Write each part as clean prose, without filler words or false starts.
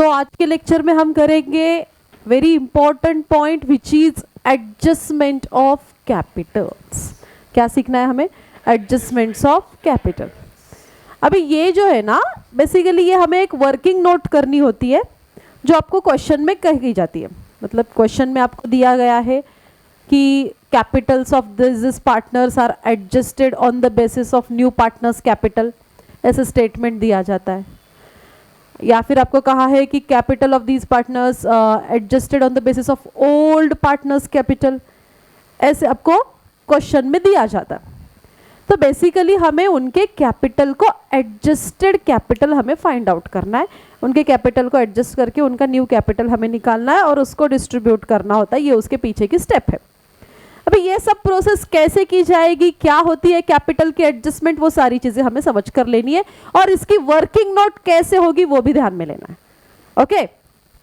आज के लेक्चर में हम करेंगे very important point which is adjustment of Capitals. क्या सीखना है हमें? Adjustments of capital. अभी ये जो है ना, बेसिकली ये हमें एक वर्किंग नोट करनी होती है जो आपको क्वेश्चन में कही जाती है। मतलब क्वेश्चन में आपको दिया गया है कि capitals of this partners are adjusted on the basis of new partners capital, ऐसे स्टेटमेंट दिया जाता है। या फिर आपको कहा है कि capital of these partners adjusted on the basis of old partners capital, ऐसे आपको क्वेश्चन में दिया जाता है। तो बेसिकली हमें उनके कैपिटल को एडजस्टेड कैपिटल हमें फाइंड आउट करना है। उनके कैपिटल को एडजस्ट करके उनका न्यू कैपिटल हमें निकालना है और उसको डिस्ट्रीब्यूट करना होता है। ये उसके पीछे की स्टेप है। अभी ये सब प्रोसेस कैसे की जाएगी, क्या होती है कैपिटल की एडजस्टमेंट, वो सारी चीजें हमें समझ कर लेनी है। और इसकी वर्किंग नोट कैसे होगी वो भी ध्यान में लेना है। Okay,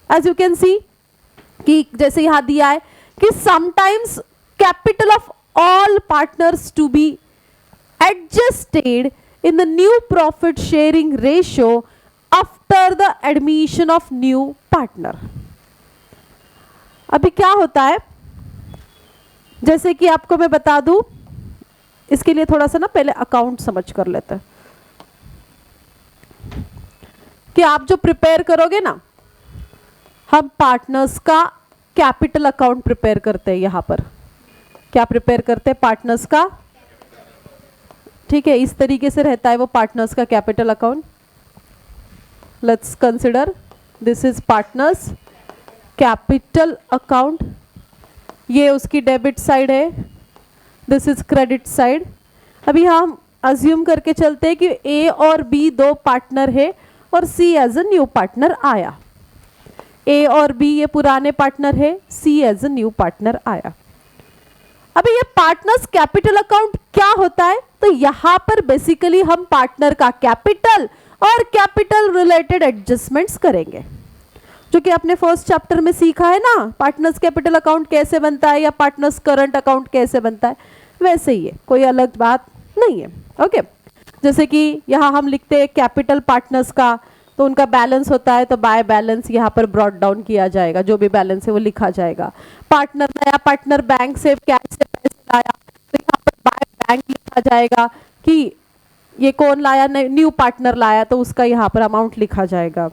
as you can see कि जैसे यहां दिया है कि sometimes capital of all partners to be adjusted in the new profit sharing ratio after the admission of new partner। अभी क्या होता है, जैसे कि आपको मैं बता दूं, इसके लिए थोड़ा सा ना पहले अकाउंट समझ कर लेते हैं कि आप जो प्रिपेयर करोगे ना, हम पार्टनर्स का कैपिटल अकाउंट प्रिपेयर करते हैं। यहां पर क्या प्रिपेयर करते हैं? पार्टनर्स का, ठीक है, इस तरीके से रहता है वो पार्टनर्स का capital account. Let's consider this is partners capital account. ये उसकी डेबिट साइड है, दिस इज क्रेडिट साइड। अभी हम अज्यूम करके चलते हैं कि ए और बी दो पार्टनर है और सी एज अ न्यू पार्टनर आया। ए और बी ये पुराने पार्टनर है, सी एज अ न्यू पार्टनर आया। अभी ये पार्टनर्स कैपिटल अकाउंट क्या होता है? तो यहां पर बेसिकली हम पार्टनर का कैपिटल और कैपिटल रिलेटेड एडजस्टमेंट्स करेंगे, जो कि आपने फर्स्ट चैप्टर में सीखा है ना, पार्टनर्स कैपिटल अकाउंट कैसे बनता है या पार्टनर्स करंट अकाउंट कैसे बनता है, वैसे ही है, कोई अलग बात नहीं है। ओके, जैसे कि यहां हम लिखते हैं कैपिटल पार्टनर्स का, तो उनका बैलेंस होता है, तो बाय बैलेंस यहाँ पर ब्रॉट डाउन किया जाएगा, जो भी बैलेंस है वो लिखा जाएगा। पार्टनर, नया पार्टनर बैंक से कैश से पैसे लाया, तो यहाँ पर बाय बैंक लिखा जाएगा कि ये कौन लाया, न्यू पार्टनर लाया, तो उसका यहाँ पर अमाउंट लिखा जाएगा।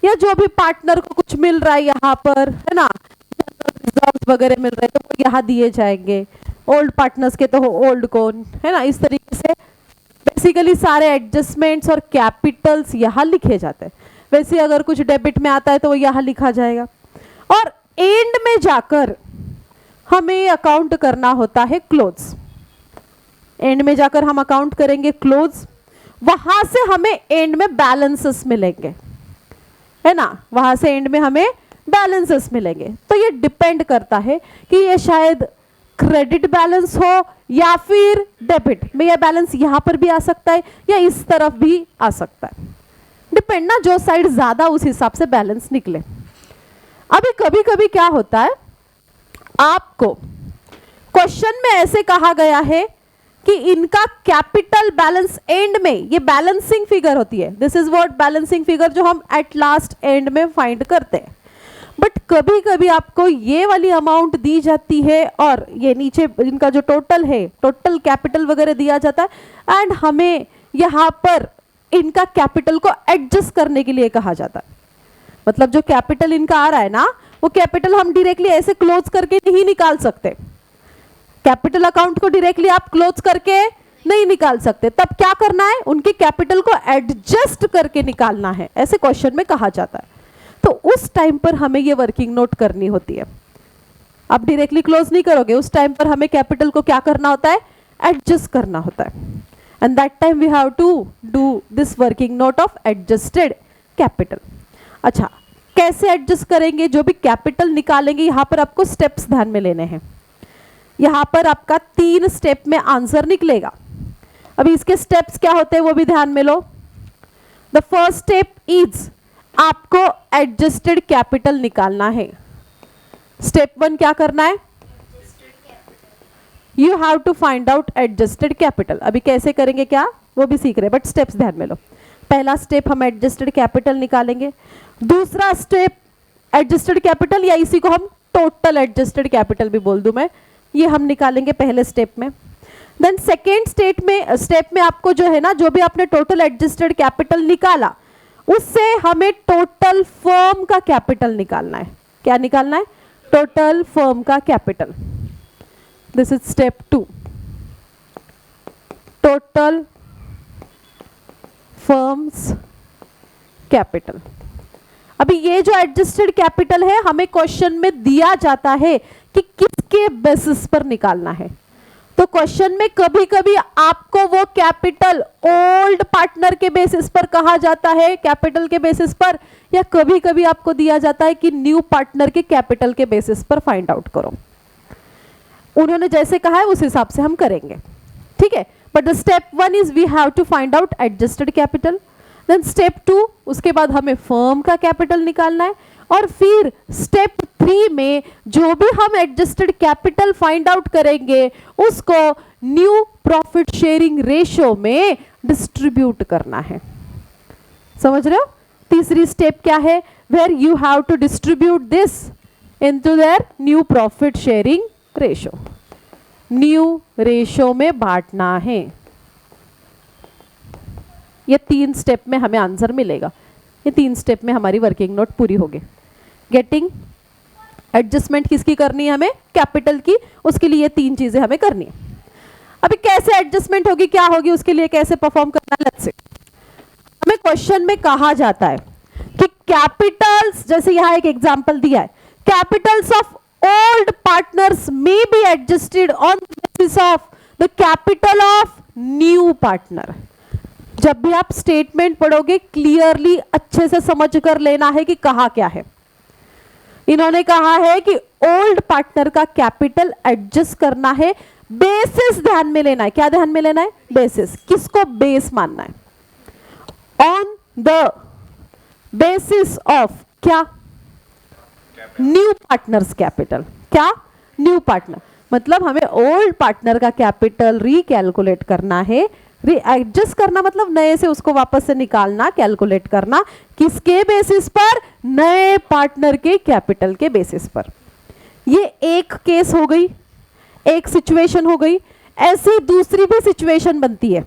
या जो भी पार्टनर को कुछ मिल रहा है यहाँ पर, है ना, रिजर्व्स वगैरह मिल रहे हैं, तो वो यहाँ दिए जाएंगे। ओल्ड पार्टनर्स के तो ओल्ड कौन, है ना, इस तरीके से बेसिकली सारे एडजस्टमेंट्स और कैपिटल्स यहाँ लिखे जाते हैं। वैसे अगर कुछ डेबिट में आता है तो वो यहाँ लिखा जाएगा। और एंड में जाकर हमें अकाउंट करना होता है क्लोज। एंड में जाकर हम अकाउंट करेंगे क्लोज, वहां से हमें एंड में बैलेंसेस मिलेंगे, है ना, वहां से एंड में हमें बैलेंसेस मिलेंगे। तो ये डिपेंड करता है कि ये शायद क्रेडिट बैलेंस हो या फिर डेबिट में। यह बैलेंस यहां पर भी आ सकता है या इस तरफ भी आ सकता है, डिपेंड ना, जो साइड ज्यादा उस हिसाब से बैलेंस निकले। अभी कभी कभी क्या होता है, आपको क्वेश्चन में ऐसे कहा गया है कि इनका कैपिटल बैलेंस एंड में, ये बैलेंसिंग फिगर होती है, this is what balancing figure, जो हम एट लास्ट एंड में फाइंड करते हैं। बट कभी कभी आपको ये वाली अमाउंट दी जाती है और ये नीचे इनका जो टोटल है, टोटल कैपिटल वगैरह दिया जाता है, एंड हमें यहाँ पर इनका कैपिटल को एडजस्ट करने के लिए कहा जाता है। मतलब जो कैपिटल इनका आ रहा है ना, वो कैपिटल हम डायरेक्टली ऐसे क्लोज करके नहीं निकाल सकते। कैपिटल अकाउंट को डायरेक्टली आप क्लोज करके नहीं निकाल सकते। तब क्या करना है? उनके कैपिटल को एडजस्ट करके निकालना है, ऐसे क्वेश्चन में कहा जाता है। तो उस टाइम पर हमें ये वर्किंग नोट करनी होती है। आप डायरेक्टली क्लोज नहीं करोगे, उस टाइम पर हमें कैपिटल को क्या करना होता है? एडजस्ट करना होता है। And that time we have to do this working note of adjusted capital. अच्छा, कैसे एडजस्ट करेंगे? जो भी कैपिटल निकालेंगे, यहां पर आपको स्टेप्स ध्यान में लेने हैं। यहां पर आपका 3 स्टेप में आंसर निकलेगा। अभी इसके स्टेप्स क्या होते हैं वो भी ध्यान में लो। द फर्स्ट स्टेप इज, आपको एडजस्टेड कैपिटल निकालना है। स्टेप 1 क्या करना है? You have to find out adjusted capital. अभी कैसे करेंगे क्या वो भी सीख रहे हैं, बट स्टेप्स ध्यान में लो। पहला स्टेप हम एडजस्टेड कैपिटल निकालेंगे, दूसरा स्टेप एडजस्टेड कैपिटल या इसी को हम टोटल एडजस्टेड कैपिटल भी बोल दूं मैं, ये हम निकालेंगे पहले स्टेप में। देन सेकेंड स्टेप में आपको जो है ना, जो भी आपने टोटल एडजस्टेड कैपिटल निकाला उससे हमें टोटल फर्म का कैपिटल निकालना है। क्या निकालना है? टोटल फर्म का capital. This is step 2, total firms capital. अभी ये जो एडजस्टेड कैपिटल है हमें क्वेश्चन में दिया जाता है कि किसके बेसिस पर निकालना है। तो क्वेश्चन में कभी कभी आपको वो कैपिटल ओल्ड पार्टनर के बेसिस पर कहा जाता है, कैपिटल के बेसिस पर, या कभी कभी आपको दिया जाता है कि न्यू पार्टनर के कैपिटल के बेसिस पर फाइंड आउट करो। उन्होंने जैसे कहा है उस हिसाब से हम करेंगे, ठीक है। But the step 1 is we have to find out adjusted capital. Then step 2, उसके बाद हमें फर्म का कैपिटल निकालना है, और फिर स्टेप 3 में जो भी हम एडजस्टेड कैपिटल फाइंड आउट करेंगे उसको न्यू प्रॉफिट शेयरिंग रेशियो में डिस्ट्रीब्यूट करना है। समझ रहे हो? तीसरी स्टेप क्या है? Where you have to distribute this into their new profit sharing ratio, new ratio में बांटना है। ये 3 स्टेप में हमें आंसर मिलेगा। ये 3 स्टेप में हमारी वर्किंग नोट पूरी होगी। गेटिंग एडजस्टमेंट किसकी करनी है? हमें कैपिटल की। उसके लिए ये 3 चीजें हमें करनी है। अभी कैसे एडजस्टमेंट होगी, क्या होगी, उसके लिए कैसे परफॉर्म करना है, लेट्स सी। हमें क्वेश्चन में कहा जाता है कि कैपिटल्स, जैसे यहां एक एग्जांपल दिया है, capitals of old partners may be adjusted on the basis of the capital of new partner. जब भी आप स्टेटमेंट पढ़ोगे क्लियरली अच्छे से समझ कर लेना है कि कहा क्या है। इन्होंने कहा है कि ओल्ड पार्टनर का कैपिटल एडजस्ट करना है, बेसिस ध्यान में लेना है। क्या ध्यान में लेना है? बेसिस। किसको बेस मानना है? ऑन द बेसिस ऑफ क्या? New partners capital. क्या? New partner. मतलब हमें ओल्ड पार्टनर का कैपिटल रिकैलकुलेट करना है। एडजस्ट करना मतलब नए से उसको वापस से निकालना, कैलकुलेट करना। किसके बेसिस पर? नए पार्टनर के कैपिटल के बेसिस पर। ये एक केस हो गई, एक सिचुएशन हो गई। ऐसी दूसरी भी सिचुएशन बनती है।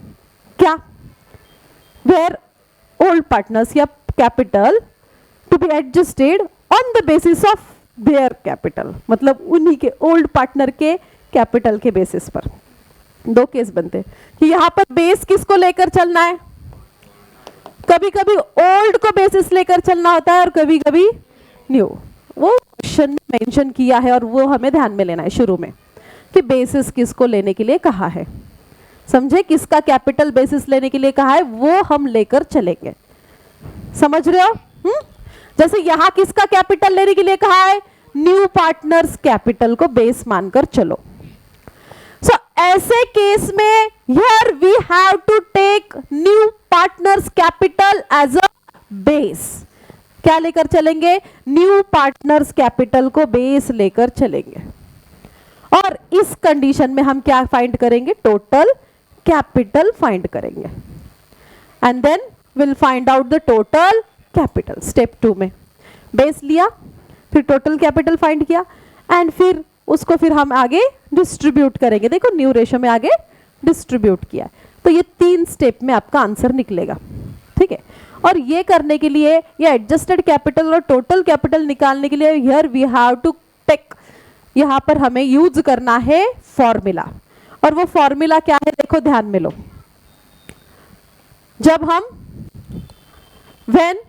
क्या? वेयर ओल्ड पार्टनर्स या capital to be adjusted on the basis of their capital, मतलब उन्हीं के ओल्ड पार्टनर के कैपिटल के बेसिस पर। 2 केस बनते हैं कि यहां पर बेस किसको लेकर चलना है। कभी कभी ओल्ड को बेसिस लेकर चलना होता है और कभी कभी न्यू। वो क्वेश्चन में मेंशन किया है और वो हमें ध्यान में लेना है शुरू में कि बेसिस किसको लेने के लिए कहा है। समझे? किसका कैपिटल बेसिस लेने के लिए कहा है वो हम लेकर चलेंगे। समझ रहे हो? जैसे यहां किसका कैपिटल लेने के लिए कहा है? न्यू पार्टनर्स कैपिटल को बेस मानकर चलो। सो ऐसे केस में here we have to take new partners capital as a base. क्या लेकर चलेंगे? न्यू पार्टनर्स कैपिटल को बेस लेकर चलेंगे। और इस कंडीशन में हम क्या फाइंड करेंगे? टोटल कैपिटल फाइंड करेंगे। And then will find out the total capital. Step 2 में बेस लिया, फिर टोटल कैपिटल फाइंड किया, एंड फिर उसको फिर हम आगे डिस्ट्रीब्यूट करेंगे। देखो न्यू रेशियो में आगे डिस्ट्रीब्यूट किया। तो ये 3 स्टेप में आपका आंसर निकलेगा। ठीक है। और ये करने के लिए, ये एडजस्टेड कैपिटल और टोटल कैपिटल निकालने के लिए here we have to take, यहां पर हमें यूज करना है फॉर्मूला। और वो फॉर्मूला क्या है? देखो ध्यान में लो। जब हम when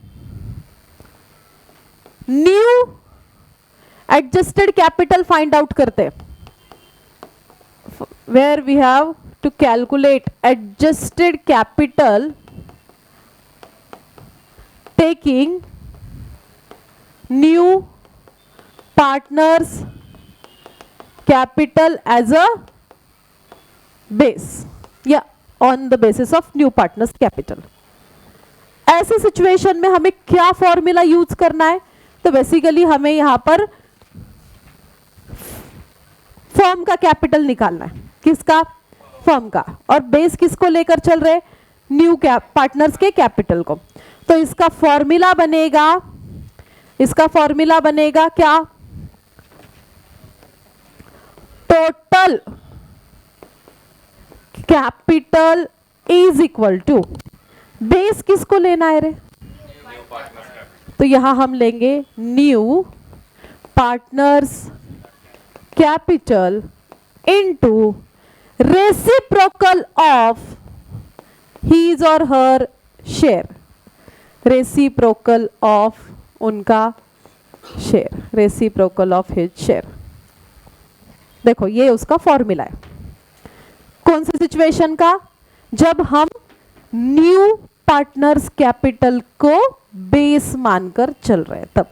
new adjusted capital find out करते, where we have to calculate adjusted capital taking new partners capital as a base या on the basis of new partners capital. ऐसे सिचुएशन में हमें क्या फॉर्मूला यूज करना है? तो बेसिकली हमें यहां पर फर्म का कैपिटल निकालना है। किसका? फर्म का। और बेस किसको लेकर चल रहे? न्यू पार्टनर्स के कैपिटल को। तो इसका फॉर्मूला बनेगा क्या? Total capital is equal to, base किसको लेना है रे? तो यहां हम लेंगे new partners capital into reciprocal of his और हर शेयर, रेसिप्रोकल ऑफ उनका share, reciprocal of his share. देखो ये उसका फॉर्मूला है। कौन सी सिचुएशन का? जब हम न्यू पार्टनर्स कैपिटल को बेस मानकर चल रहे हैं तब।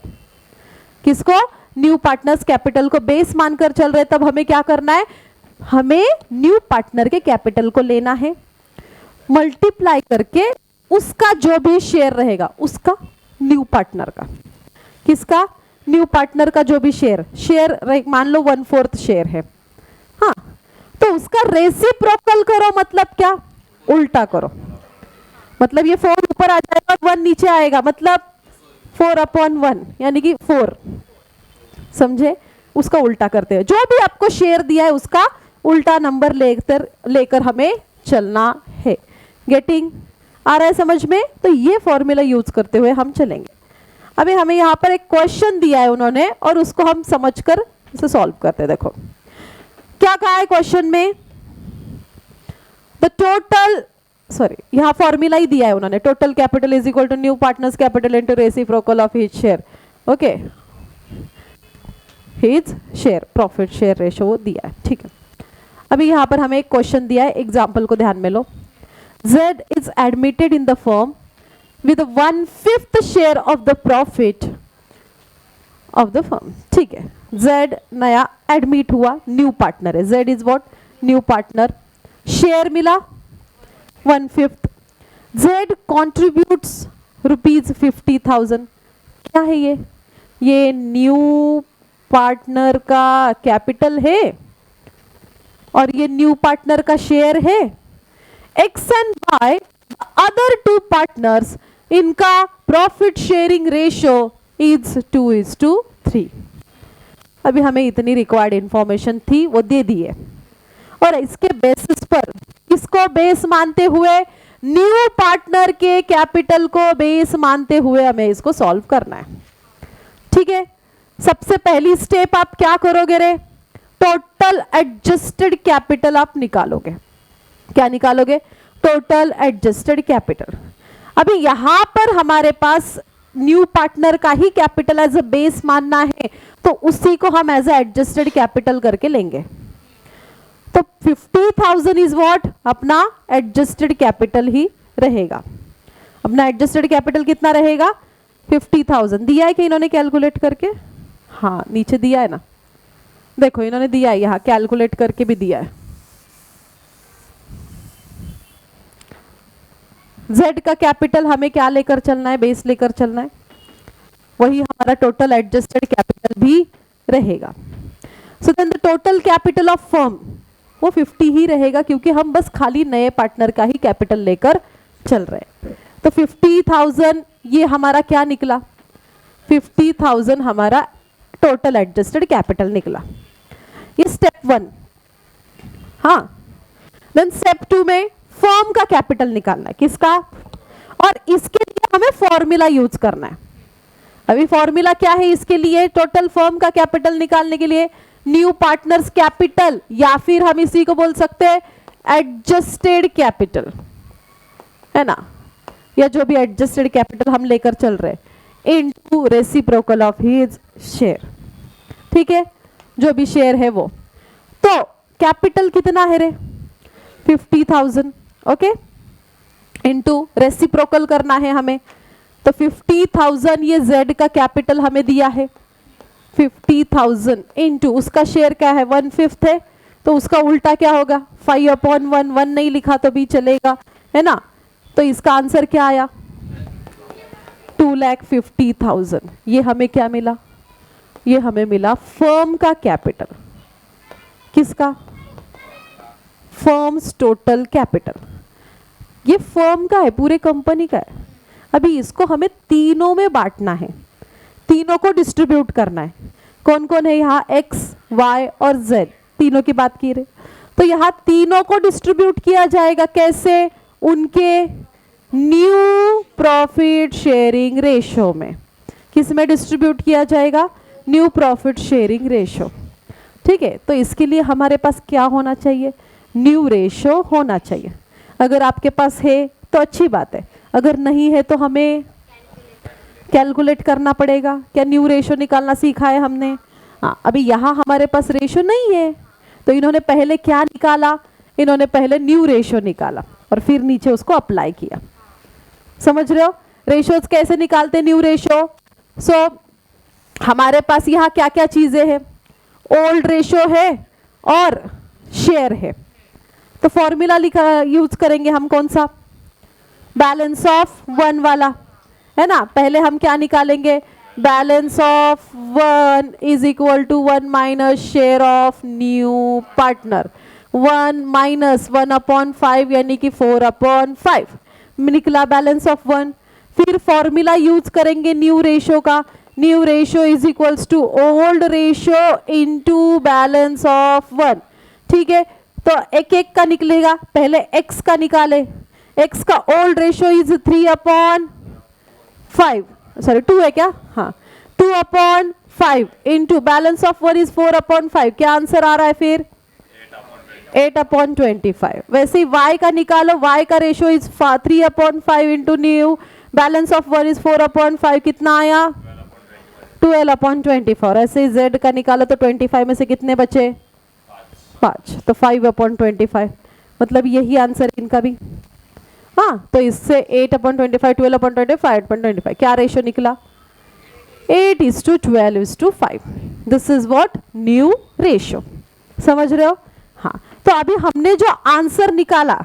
किसको? न्यू पार्टनर्स कैपिटल को बेस मानकर चल रहे हैं तब हमें क्या करना है? हमें न्यू पार्टनर के कैपिटल को लेना है, मल्टीप्लाई करके उसका जो भी शेयर रहेगा उसका, न्यू पार्टनर का, किसका? न्यू पार्टनर का जो भी शेयर मान लो 1/4 शेयर है, हाँ, तो उसका रेसिप्रोकल करो, मतलब क्या? उल्टा करो। मतलब ये 4 ऊपर आ जाएगा और 1 नीचे आएगा, मतलब 4/1 यानी कि 4, समझे? उसका उल्टा करते हैं। जो भी आपको शेयर दिया है उसका उल्टा नंबर लेकर हमें चलना है। गेटिंग? आ रहा है समझ में? तो ये फॉर्मूला यूज करते हुए हम चलेंगे। अभी हमें यहाँ पर एक क्वेश्चन दिया है उन्होंने और उसको हम समझकर इसे सॉल्व करते हैं। देखो क्या कहा है क्वेश्चन में? द टोटल, सॉरी यहाँ फॉर्मूला ही दिया है उन्होंने, total capital is equal to new partners capital into reciprocal of his share. Okay, his share, profit share ratio दिया है, ठीक है। अभी यहाँ पर हमें एक क्वेश्चन दिया है, एग्जाम्पल को ध्यान में लो। Z is admitted in the firm with 1/5 share of the profit of the firm, ठीक है। Z नया एडमिट हुआ, न्यू पार्टनर है। Z is what? New partner. Share मिला 1/5। Z contributes ₹50,000। क्या है ये? ये न्यू पार्टनर का कैपिटल है और ये न्यू पार्टनर का शेयर है। X and Y, other two partners, इनका प्रॉफिट शेयरिंग रेशियो इज 2:3। अभी हमें इतनी रिक्वायर्ड इंफॉर्मेशन थी वो दे दी है और इसके बेसिस पर, इसको बेस मानते हुए, न्यू पार्टनर के कैपिटल को बेस मानते हुए हमें इसको सॉल्व करना है, ठीक है। सबसे पहली स्टेप आप क्या करोगे रे? टोटल एडजस्टेड कैपिटल आप निकालोगे। क्या निकालोगे? Total adjusted capital. अभी यहां पर हमारे पास न्यू पार्टनर का ही कैपिटल एज अ बेस मानना है तो उसी को हम एज अ एडजस्टेड कैपिटल करके लेंगे। तो 50,000 इज व्हाट? अपना एडजस्टेड कैपिटल ही रहेगा। अपना एडजस्टेड कैपिटल कितना रहेगा? 50,000। दिया है कि इन्होंने कैलकुलेट करके? हाँ नीचे दिया है ना, देखो इन्होंने दिया है, यहां कैलकुलेट करके भी दिया है। Z का कैपिटल हमें क्या लेकर चलना है? बेस लेकर चलना है, वही हमारा टोटल एडजस्टेड कैपिटल भी रहेगा। So then the total capital of firm वो 50 ही रहेगा क्योंकि हम बस खाली नए पार्टनर का ही कैपिटल लेकर चल रहे हैं। तो 50,000 ये हमारा क्या निकला? 50,000 हमारा टोटल एडजस्टेड कैपिटल निकला। ये स्टेप 1। हाँ, देन स्टेप 2 में फर्म का कैपिटल निकालना है। किसका? और इसके लिए हमें फॉर्मूला यूज करना है। अभी फॉर्मूला क्या है इसके लिए? टोटल फर्म का कैपिटल निकालने के लिए न्यू पार्टनर्स कैपिटल, या फिर हम इसी को बोल सकते हैं एडजस्टेड कैपिटल, है ना, या जो भी एडजस्टेड कैपिटल हम लेकर चल रहे हैं, into reciprocal of his share, ठीक है, जो भी शेयर है वो। तो कैपिटल कितना है रे? 50,000, ओके, इनटू रेसिप्रोकल करना है हमें। तो 50,000 ये Z का कैपिटल हमें दिया है, 50,000 इनटू उसका शेयर क्या है? 1/5 है, तो उसका उल्टा क्या होगा? 5/1। 1 नहीं लिखा तो भी चलेगा, है ना। तो इसका आंसर क्या आया? 2,50,000। ये हमें क्या मिला? ये हमें मिला फर्म का कैपिटल। किसका? Firms total capital. ये फर्म का है, पूरे कंपनी का है। अभी इसको हमें तीनों में बांटना है, तीनों को डिस्ट्रीब्यूट करना है। कौन कौन है यहाँ, एक्स, वाई और जेड, तीनों की बात की रहे। तो यहाँ तीनों को डिस्ट्रीब्यूट किया जाएगा कैसे, उनके न्यू प्रॉफिट शेयरिंग रेशो में। किस में डिस्ट्रीब्यूट किया जाएगा, न्यू प्रॉफिट शेयरिंग रेशो। ठीक है, तो इसके लिए हमारे पास क्या होना चाहिए, न्यू रेशो होना चाहिए। अगर आपके पास है तो अच्छी बात है, अगर नहीं है तो हमें कैलकुलेट करना पड़ेगा। क्या न्यू रेशो निकालना सीखा है हमने? हाँ, अभी यहाँ हमारे पास रेशो नहीं है, तो इन्होंने पहले क्या निकाला, इन्होंने पहले न्यू रेशो निकाला और फिर नीचे उसको अप्लाई किया। समझ रहे हो रेशोज कैसे निकालते, न्यू रेशो। सो हमारे पास यहाँ क्या क्या चीजें हैं, ओल्ड रेशो है और शेयर है। तो फॉर्मूला लिखा यूज करेंगे हम, कौन सा, बैलेंस ऑफ वन वाला, है ना। पहले हम क्या निकालेंगे, balance of one is equal to 1 minus share of new partner, 1 minus 1/5 यानी कि 4/5 निकला बैलेंस ऑफ वन। फिर फॉर्मूला यूज करेंगे न्यू रेशो का, new ratio is equals to old ratio into balance of one. ठीक है, तो एक एक का निकलेगा, पहले एक्स का निकाले, एक्स का ओल्ड रेशो इज 3/5, सॉरी 2 है क्या, हाँ 2/5 into balance of one is 4/5। क्या आंसर आ रहा है फिर 8/25। वैसे ही y का निकालो, y का ratio is 3/5 into new balance of one is 4/5, कितना आया 12/24। ऐसे ही z का निकालो तो 25 में से कितने बचे 5, तो 5/25, मतलब यही आंसर इनका भी। हाँ, तो इससे 8/25, 12/25, 8/25 क्या रेशो निकला, 8:12:5। This is what new ratio. समझ रहे हो? हाँ, तो अभी हमने जो आंसर निकाला,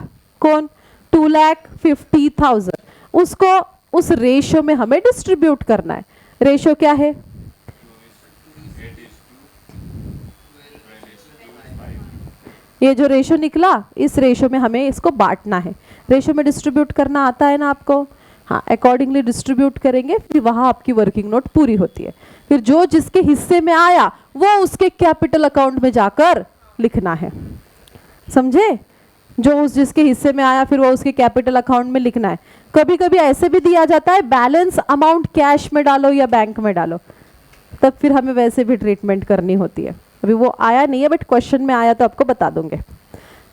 कौन 2,50,000, उसको उस रेशो में हमें डिस्ट्रीब्यूट करना है। रेशो क्या है, ये जो रेशो निकला, इस रेशो में हमें इसको बांटना है। रेशो में डिस्ट्रीब्यूट करना आता है ना आपको? हाँ, अकॉर्डिंगली डिस्ट्रीब्यूट करेंगे, फिर वहां आपकी वर्किंग नोट पूरी होती है। फिर जो जिसके हिस्से में आया वो उसके कैपिटल अकाउंट में जाकर लिखना है। समझे? जो उस जिसके हिस्से में आया फिर वो उसके कैपिटल अकाउंट में लिखना है। कभी कभी ऐसे भी दिया जाता है, बैलेंस अमाउंट कैश में डालो या बैंक में डालो, तब फिर हमें वैसे भी ट्रीटमेंट करनी होती है। अभी वो आया नहीं है, बट क्वेश्चन में आया तो आपको बता दूंगे।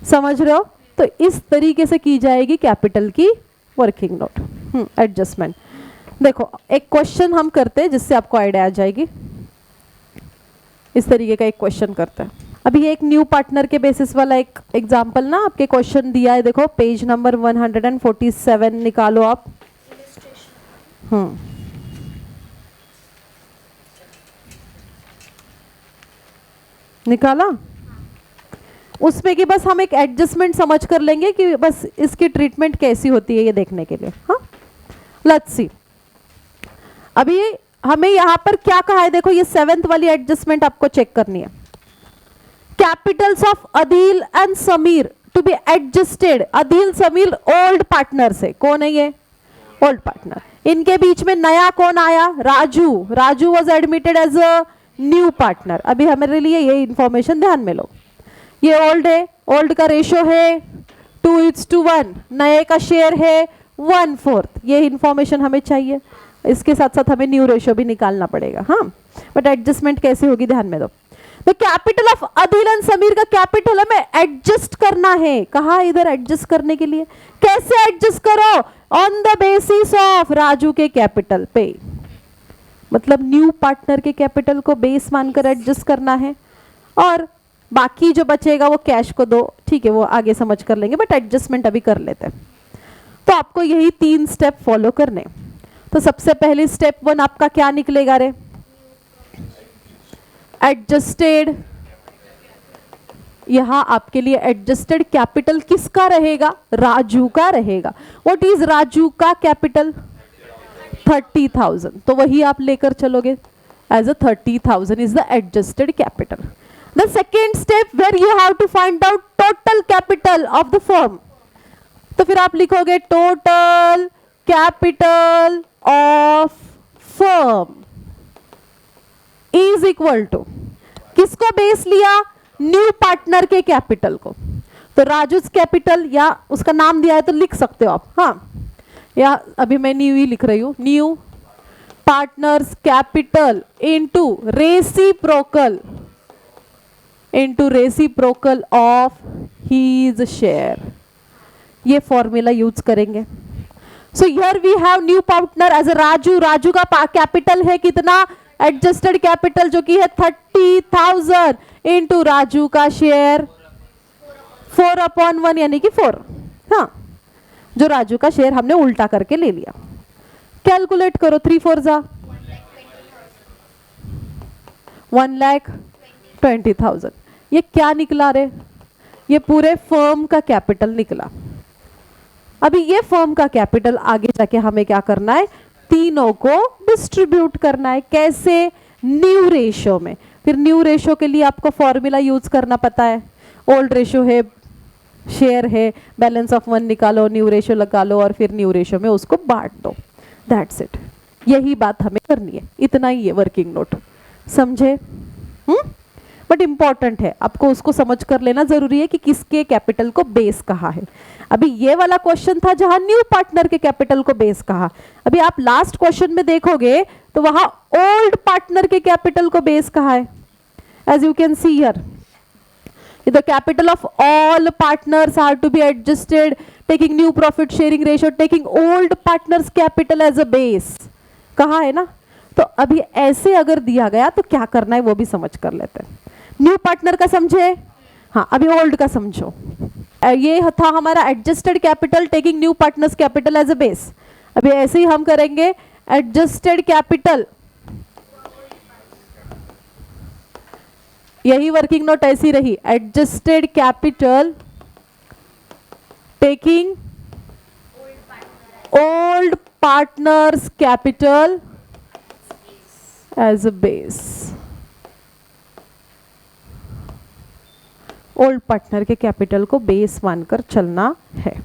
समझ रहे हो? तो इस तरीके से की जाएगी कैपिटल की वर्किंग नोट, एडजस्टमेंट। देखो एक क्वेश्चन हम करते हैं जिससे आपको आइडिया आ जाएगी। इस तरीके का एक क्वेश्चन करते हैं। अभी एक न्यू पार्टनर के बेसिस वाला एक एग्जांपल ना आपके क्वेश्चन दिया है, देखो पेज नंबर 147 निकालो आप। निकाला? उसमें कि बस हम एक एडजस्टमेंट समझ कर लेंगे कि बस इसकी ट्रीटमेंट कैसी होती है ये देखने के लिए। हाँ, लेट्स सी। अभी हमें यहाँ पर क्या कहा है, देखो ये 7th वाली एडजस्टमेंट आपको चेक करनी है। Capitals of Adeel and Sameer to be adjusted. Adeel Sameer old partner से, कौन है ये ओल्ड पार्टनर, इनके बीच में नया कौन आया, Raju. Raju was admitted as a new partner. अभी हमारे लिए ये इंफॉर्मेशन ध्यान में लो, ये ओल्ड है, ओल्ड का रेशो है 2:1, नए का शेयर है 1/4। ये इंफॉर्मेशन हमें चाहिए। इसके साथ साथ हमें न्यू रेशो भी निकालना पड़ेगा। हाँ, बट एडजस्टमेंट कैसे होगी ध्यान में दो। तो capital of Adeel and Sameer का कैपिटल हमें एडजस्ट करना है। कहा इधर एडजस्ट करने के लिए, कैसे एडजस्ट करो, on the basis of Raju के कैपिटल पे, मतलब न्यू पार्टनर के कैपिटल को बेस मानकर एडजस्ट करना है, और बाकी जो बचेगा वो कैश को दो। ठीक है, वो आगे समझ कर लेंगे, बट एडजस्टमेंट अभी कर लेते हैं। तो आपको यही 3 स्टेप फॉलो करने। तो सबसे पहले स्टेप 1 आपका क्या निकलेगा रे, एडजस्टेड। यहां आपके लिए एडजस्टेड कैपिटल किसका रहेगा, राजू का रहेगा। व्हाट इज राजू का कैपिटल, 30,000। तो वही आप लेकर चलोगे as a 30,000 is the adjusted capital. The second step where you have to find out total capital of the firm. तो फिर आप लिखोगे total capital of firm is equal to, किसको बेस लिया, न्यू पार्टनर के कैपिटल को। तो Raju's capital, या उसका नाम दिया है तो लिख सकते हो आप, हाँ, या अभी मैं न्यू ही लिख रही हूं, new partners capital into reciprocal of his share, ये फॉर्मूला यूज करेंगे। So here we have new partner as Raju, Raju का कैपिटल है कितना, एडजस्टेड कैपिटल जो कि है 30,000 इनटू राजू का शेयर 4/1 यानी कि 4, हाँ, जो राजू का शेयर हमने उल्टा करके ले लिया। कैलकुलेट करो, 3 4 जा 1,20,000, ये क्या निकला रे, ये पूरे फर्म का कैपिटल निकला। अभी ये फर्म का कैपिटल आगे जाके हमें क्या करना है, तीनों को डिस्ट्रीब्यूट करना है। कैसे, न्यू रेशो में। फिर न्यू रेशो के लिए आपको फॉर्मूला यूज करना पता है, ओल्ड रेशो है, शेयर है, बैलेंस ऑफ 1 निकालो, न्यू रेशो लगा लो और फिर न्यू रेशो में उसको बांट दो, दैट्स इट। यही बात हमें करनी है, इतना ही है वर्किंग नोट, समझे? बट इंपॉर्टेंट है, आपको उसको समझ कर लेना जरूरी है कि किसके कैपिटल को बेस कहा है। अभी ये वाला क्वेश्चन था जहां न्यू पार्टनर के कैपिटल को बेस कहा। अभी आप लास्ट क्वेश्चन में देखोगे तो वहां ओल्ड पार्टनर के कैपिटल को बेस कहा है। As you can see here, the capital of all partners are to be adjusted taking new profit sharing ratio, taking old partners capital as a base, कहा है ना। तो अभी ऐसे अगर दिया गया तो क्या करना है वो भी समझ कर लेते हैं। न्यू पार्टनर का समझे, हाँ, अभी ओल्ड का समझो। ये था हमारा adjusted capital taking new partners capital as a base. अभी ऐसे ही हम करेंगे एडजस्टेड कैपिटल, यही वर्किंग नोट ऐसी रही, adjusted capital taking old partners capital as a base. Old partner के कैपिटल को बेस मानकर चलना है।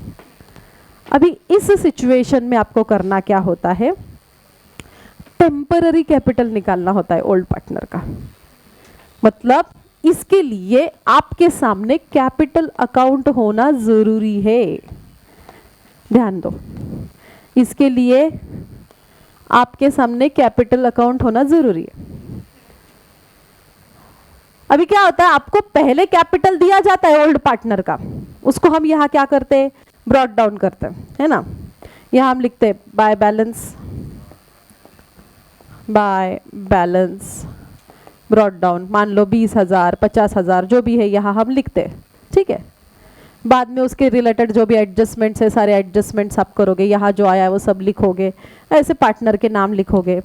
अभी इस सिचुएशन में आपको करना क्या होता है, टेम्पररी कैपिटल निकालना होता है ओल्ड पार्टनर का। मतलब इसके लिए आपके सामने कैपिटल अकाउंट होना जरूरी है, ध्यान दो, इसके लिए आपके सामने कैपिटल अकाउंट होना जरूरी है। अभी क्या होता है, आपको पहले कैपिटल दिया जाता है ओल्ड पार्टनर का, उसको हम यहां क्या करते हैं, ब्रॉट डाउन करते हैं, है ना। यहां हम लिखते हैं बाय बैलेंस ब्रॉट डाउन, मान लो 20,000 50,000 जो भी है यहाँ हम लिखते हैं, ठीक है। बाद में उसके रिलेटेड जो भी एडजस्टमेंट्स है सारे एडजस्टमेंट्स आप करोगे, यहाँ जो आया है वो सब लिखोगे, ऐसे पार्टनर के नाम लिखोगे।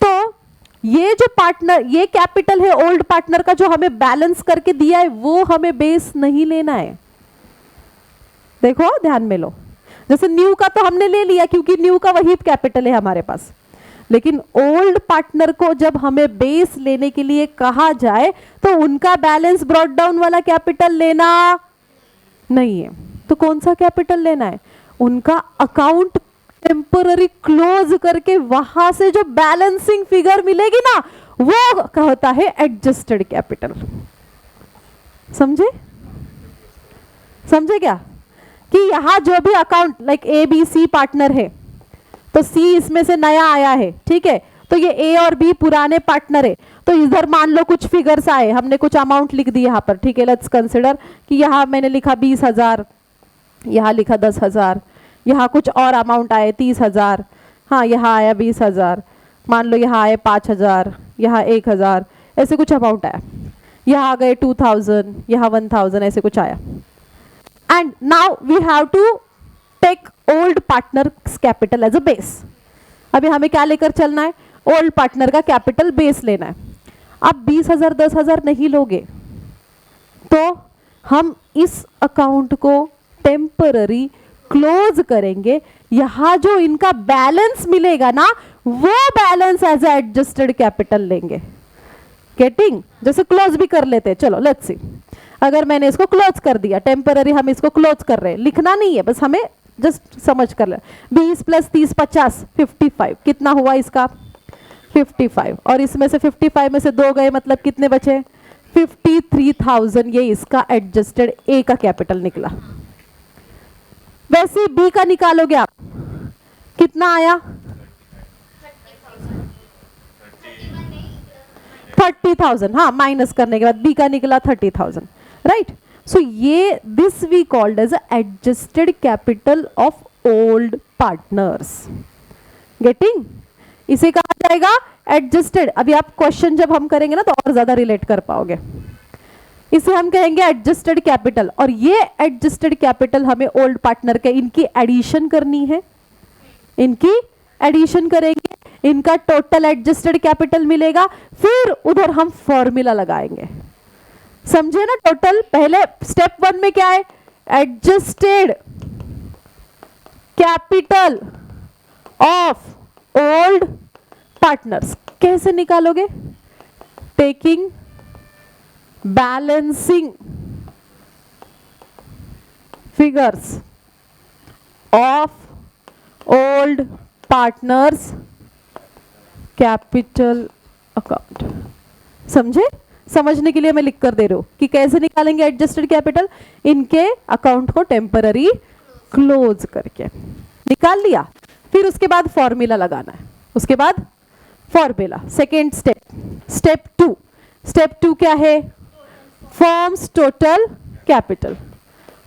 तो ये जो पार्टनर, ये कैपिटल है ओल्ड पार्टनर का जो हमें बैलेंस करके दिया है, वो हमें बेस नहीं लेना है। देखो ध्यान में लो, जैसे न्यू का तो हमने ले लिया क्योंकि न्यू का वही कैपिटल है हमारे पास, लेकिन ओल्ड पार्टनर को जब हमें बेस लेने के लिए कहा जाए तो उनका बैलेंस ब्रॉट डाउन वाला कैपिटल लेना नहीं है। तो कौन सा कैपिटल लेना है, उनका अकाउंट टेम्पररी क्लोज करके वहां से जो बैलेंसिंग फिगर मिलेगी ना, वो कहता है एडजस्टेड कैपिटल। समझे क्या, कि यहां जो भी अकाउंट लाइक ABC पार्टनर है, तो C इसमें से नया आया है, ठीक है, तो ये A और B पुराने पार्टनर है। तो इधर मान लो कुछ फिगर्स आए, हमने कुछ अमाउंट लिख दी यहाँ पर, ठीक है। लेट्स कंसिडर कि यहाँ मैंने लिखा 20,000, यहाँ लिखा 10,000, यहाँ कुछ और अमाउंट आए 30,000, हाँ यहाँ आया 20,000, मान लो यहाँ आए 5,000, यहाँ 1,000, ऐसे कुछ अमाउंट आया, यहाँ आ गए 2,000, यहाँ 1,000, ऐसे कुछ आया। And now we have to take old partner capital as a base. अभी हमें क्या लेकर चलना है, ओल्ड पार्टनर का कैपिटल बेस लेना है। आप 20,000 10,000 नहीं लोगे, तो हम इस अकाउंट को टेम्पररी क्लोज करेंगे। यहां जो इनका बैलेंस मिलेगा ना, वो बैलेंस एज एडजस्टेड कैपिटल लेंगे। गेटिंग, जैसे क्लोज भी कर लेते हैं। चलो लेट्स सी, अगर मैंने इसको क्लोज कर दिया, टेम्पररी हम इसको क्लोज कर रहे हैं, लिखना नहीं है, बस हमें जस्ट समझ कर ले। 20 + 30 50 55, कितना हुआ इसका 55, और इसमें से 55 में से 2 गए, मतलब कितने बचे 53,000। ये इसका एडजस्टेड ए का कैपिटल निकला। वैसे बी का निकालोगे आप, कितना आया 30,000, हाँ माइनस करने के बाद बी का निकला 30,000, राइट। सो ये this we called as adjusted capital of old partners. Getting? इसे कहा जाएगा एडजस्टेड। अभी आप क्वेश्चन जब हम करेंगे ना तो और ज्यादा रिलेट कर पाओगे। इसे हम कहेंगे एडजस्टेड कैपिटल, और ये एडजस्टेड कैपिटल हमें ओल्ड पार्टनर के इनकी एडिशन करनी है, इनकी एडिशन करेंगे, इनका टोटल एडजस्टेड कैपिटल मिलेगा, फिर उधर हम फॉर्मूला लगाएंगे। समझे ना? टोटल पहले स्टेप 1 में क्या है, adjusted capital of old partners. कैसे निकालोगे? Taking balancing figures of old partners capital account. समझे? समझने के लिए मैं लिख कर दे रही हूं कि कैसे निकालेंगे एडजस्टेड कैपिटल, इनके अकाउंट को टेम्पररी क्लोज करके निकाल लिया, फिर उसके बाद फॉर्मूला लगाना है। उसके बाद फॉर्मूला, सेकेंड स्टेप 2। स्टेप 2 क्या है? Firms total capital.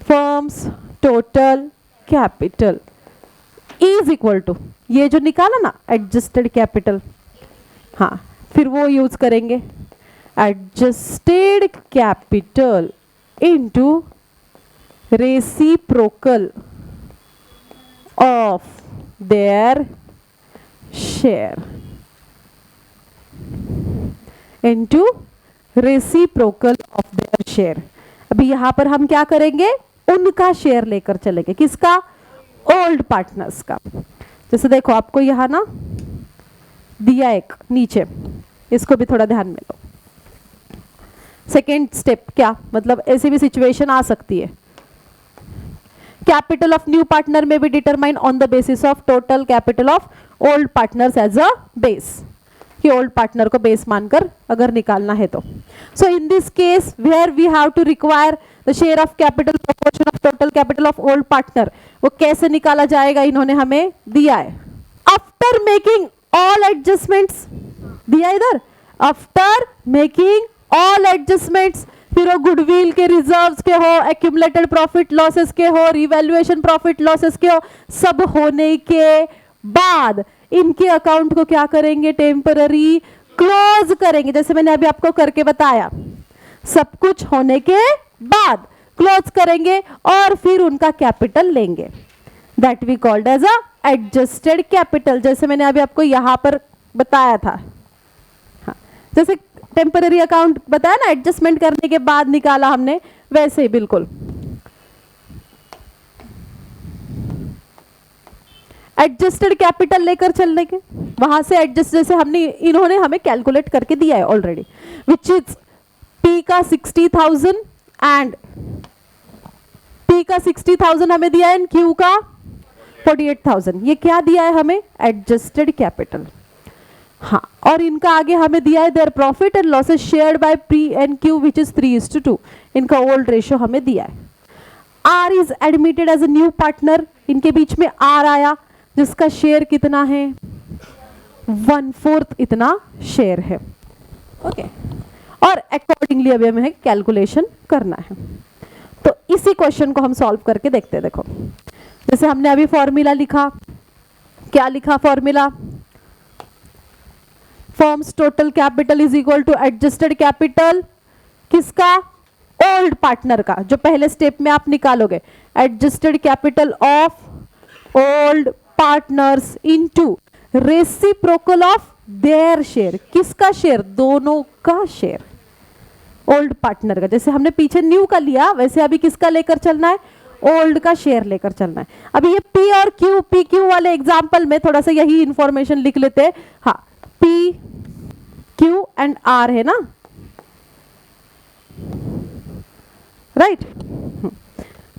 Firms total capital is equal to, ये जो निकाला ना एडजस्टेड कैपिटल, हाँ फिर वो यूज करेंगे, adjusted capital into reciprocal of their share, into reciprocal of their share. अभी यहां पर हम क्या करेंगे, उनका शेयर लेकर चलेंगे। किसका? ओल्ड पार्टनर्स का। जैसे देखो आपको यहां ना दिया एक नीचे, इसको भी थोड़ा ध्यान में लो। सेकेंड स्टेप क्या, मतलब ऐसी भी सिचुएशन आ सकती है, कैपिटल ऑफ न्यू पार्टनर में भी determine on the basis of total capital of old partners as a base, कि ओल्ड पार्टनर को बेस मानकर अगर निकालना है तो। So in this case where we have to require the share of capital proportion of total capital of old partner, वो कैसे निकाला जाएगा इन्होंने हमें दिया है। आफ्टर मेकिंग ऑल एडजस्टमेंट्स दिया इधर, आफ्टर मेकिंग ऑल एडजस्टमेंट्स, फिर वो गुडविल के रिजर्व्स के हो, एक्यूमुलेटेड प्रॉफिट लॉसेस के हो, रिवैल्यूएशन प्रॉफिट लॉसेस के हो, सब होने के बाद इनके अकाउंट को क्या करेंगे, टेम्पररी क्लोज करेंगे। जैसे मैंने अभी आपको करके बताया, सब कुछ होने के बाद क्लोज करेंगे और फिर उनका कैपिटल लेंगे, that we called as a adjusted capital. जैसे मैंने अभी आपको यहां पर बताया था, हाँ, जैसे टेम्पररी अकाउंट बताया ना, एडजस्टमेंट करने के बाद निकाला हमने, वैसे ही बिल्कुल एडजस्टेड कैपिटल लेकर चलने के, वहां से एडजस्ट, जैसे हमने इन्होंने हमें कैलकुलेट करके दिया है ऑलरेडी, विच इज पी का 60,000 एंड पी का 60,000 हमें दिया है, क्यू का 48,000। ये क्या दिया है हमें? Adjusted capital. हाँ, और इनका आगे हमें दिया है their profit and losses shared by P and Q which is 3:2। इनका ओल्ड रेशियो हमें दिया है। R is admitted as a new partner, इनके बीच में आर आया, जिसका शेयर कितना है, 1/4 इतना शेयर है। ओके, और अकॉर्डिंगली अभी हमें कैलकुलेशन करना है। तो इसी क्वेश्चन को हम सॉल्व करके देखते हैं। देखो, जैसे हमने अभी फॉर्मूला लिखा, क्या लिखा formula? Firms total capital is equal to adjusted capital किसका? ओल्ड पार्टनर का, जो पहले स्टेप में आप निकालोगे, adjusted capital of old partners into reciprocal of their share. किसका शेयर? दोनों का शेयर, ओल्ड पार्टनर का। जैसे हमने पीछे न्यू का लिया, वैसे अभी किसका लेकर चलना है? ओल्ड का शेयर लेकर चलना है। अभी ये पी और क्यू, पी क्यू वाले एग्जाम्पल में थोड़ा सा यही इंफॉर्मेशन लिख लेते हैं। हाँ, पी क्यू एंड आर है ना, राइट।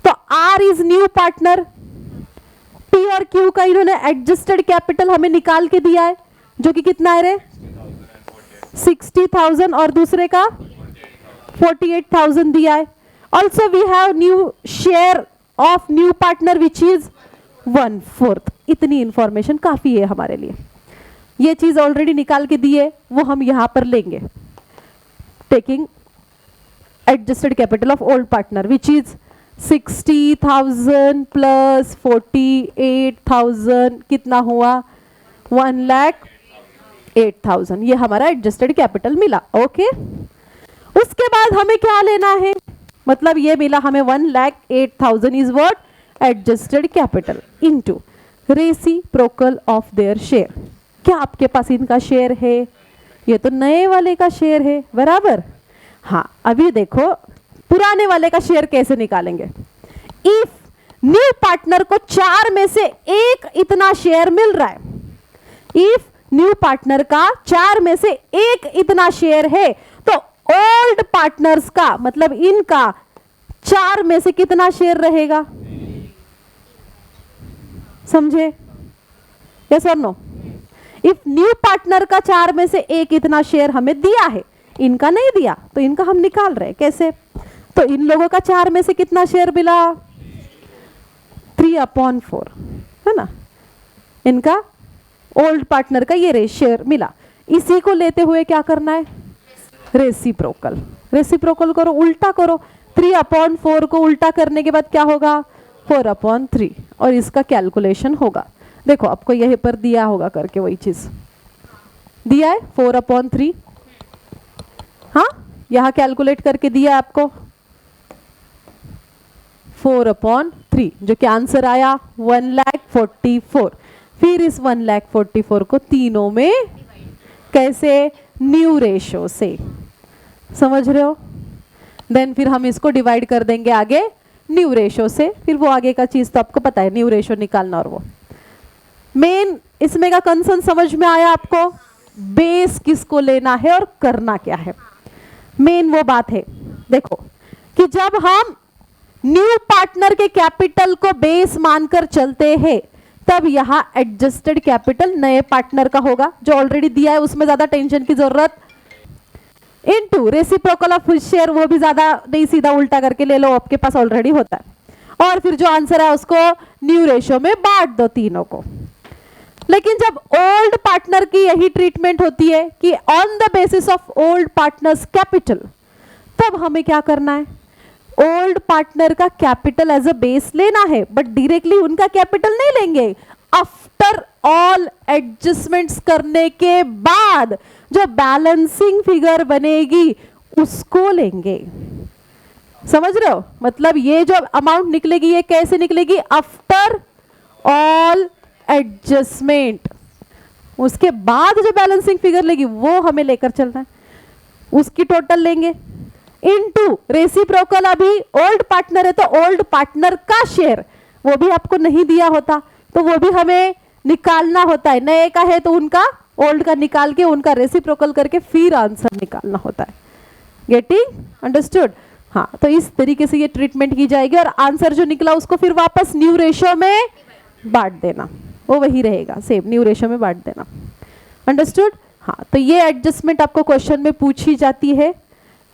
तो R is new partner, P और Q का इन्होंने एडजस्टेड कैपिटल हमें निकाल के दिया है, जो कि कितना है रे 60,000 और दूसरे का 48,000 दिया है। Also we have new share of new partner which is 1/4। इतनी इंफॉर्मेशन काफी है हमारे लिए। ये चीज ऑलरेडी निकाल के दी है, वो हम यहां पर लेंगे। Taking adjusted capital of old partner which is 60,000 plus 48,000 कितना हुआ 1,08,000। ये हमारा एडजस्टेड कैपिटल मिला। ओके, उसके बाद हमें क्या लेना है, मतलब ये मिला हमें 1,08,000 is what adjusted capital into reciprocal of their share. क्या आपके पास इनका शेयर है? ये तो नए वाले का शेयर है, बराबर। हाँ, अभी देखो पुराने वाले का शेयर कैसे निकालेंगे। इफ न्यू पार्टनर को 4 में से एक इतना शेयर मिल रहा है, इफ न्यू पार्टनर का 4 में से एक इतना शेयर है, तो ओल्ड पार्टनर्स का मतलब इनका 4 में से कितना शेयर रहेगा? समझे? यस और नो? इफ न्यू पार्टनर का 4 में से एक इतना शेयर हमें दिया है, इनका नहीं दिया, तो इनका हम निकाल रहे हैं कैसे? तो इन लोगों का 4 में से कितना शेयर मिला 3/4, है ना। इनका ओल्ड पार्टनर का ये शेयर मिला। इसी को लेते हुए क्या करना है? रेसिप्रोकल। रेसिप्रोकल करो, उल्टा करो। 3/4 को उल्टा करने के बाद क्या होगा 4/3, और इसका कैलकुलेशन होगा। देखो आपको यहीं पर दिया होगा करके, वही चीज दिया है 4/3। हाँ, यहां कैलकुलेट करके दिया है आपको 4/3, जो कि आंसर आया 1,44,000। फिर इस 1,44,000 को तीनों में कैसे? न्यू रेशो से, समझ रहे हो? देन फिर हम इसको डिवाइड कर देंगे आगे न्यू रेशो से। फिर वो आगे का चीज तो आपको पता है, न्यू रेशो निकालना। और वो मेन इसमें का कंसर्न समझ में आया आपको? बेस किसको लेना है और करना क्या है, मेन वो बात है। देखो कि जब हम न्यू पार्टनर के कैपिटल को बेस मानकर चलते हैं, तब यहां एडजस्टेड कैपिटल नए पार्टनर का होगा, जो ऑलरेडी दिया है, उसमें ज्यादा टेंशन की जरूरत। इनटू रेसिप्रोकल ऑफ शेयर, वो भी ज्यादा नहीं, सीधा उल्टा करके ले लो, आपके पास ऑलरेडी होता है। और फिर जो आंसर है उसको न्यू रेशो में बांट दो तीनों को। लेकिन जब ओल्ड पार्टनर की यही ट्रीटमेंट होती है कि on the basis of old partners capital, तब हमें क्या करना है? ओल्ड पार्टनर का कैपिटल एज अ बेस लेना है, बट डायरेक्टली उनका कैपिटल नहीं लेंगे। आफ्टर ऑल एडजस्टमेंट्स करने के बाद जो बैलेंसिंग फिगर बनेगी उसको लेंगे। समझ रहे हो? मतलब ये जो अमाउंट निकलेगी, ये कैसे निकलेगी? After all adjustment. उसके बाद जो बैलेंसिंग फिगर लेगी वो हमें लेकर चलना है, उसकी टोटल लेंगे इनटू रेसिप्रोकल। अभी ओल्ड पार्टनर है तो ओल्ड पार्टनर का शेयर, वो भी आपको नहीं दिया होता तो वो भी हमें निकालना होता है। नए का है तो उनका ओल्ड का निकाल के उनका रेसिप्रोकल करके फिर आंसर निकालना होता है। Getting understood? हाँ, तो इस तरीके से ये ट्रीटमेंट की जाएगी और आंसर जो निकला उसको फिर वापस न्यू रेशो में बांट देना, वो वही रहेगा, सेम न्यू रेशो में बांट देना। अंडरस्टूड? हाँ, तो ये एडजस्टमेंट आपको क्वेश्चन में पूछी जाती है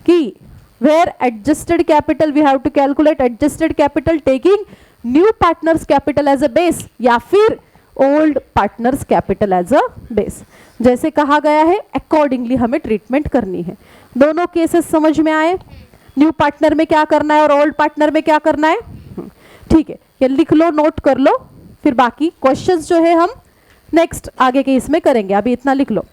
कि where adjusted capital we have to calculate adjusted capital taking new partners capital as a base या फिर old partners capital as a base. जैसे कहा गया है अकॉर्डिंगली हमें ट्रीटमेंट करनी है। दोनों केसेस समझ में आए? न्यू पार्टनर में क्या करना है और ओल्ड पार्टनर में क्या करना है? ठीक है, ये लिख लो, नोट कर लो, फिर बाकी क्वेश्चंस जो है हम नेक्स्ट आगे के इसमें करेंगे। अभी इतना लिख लो।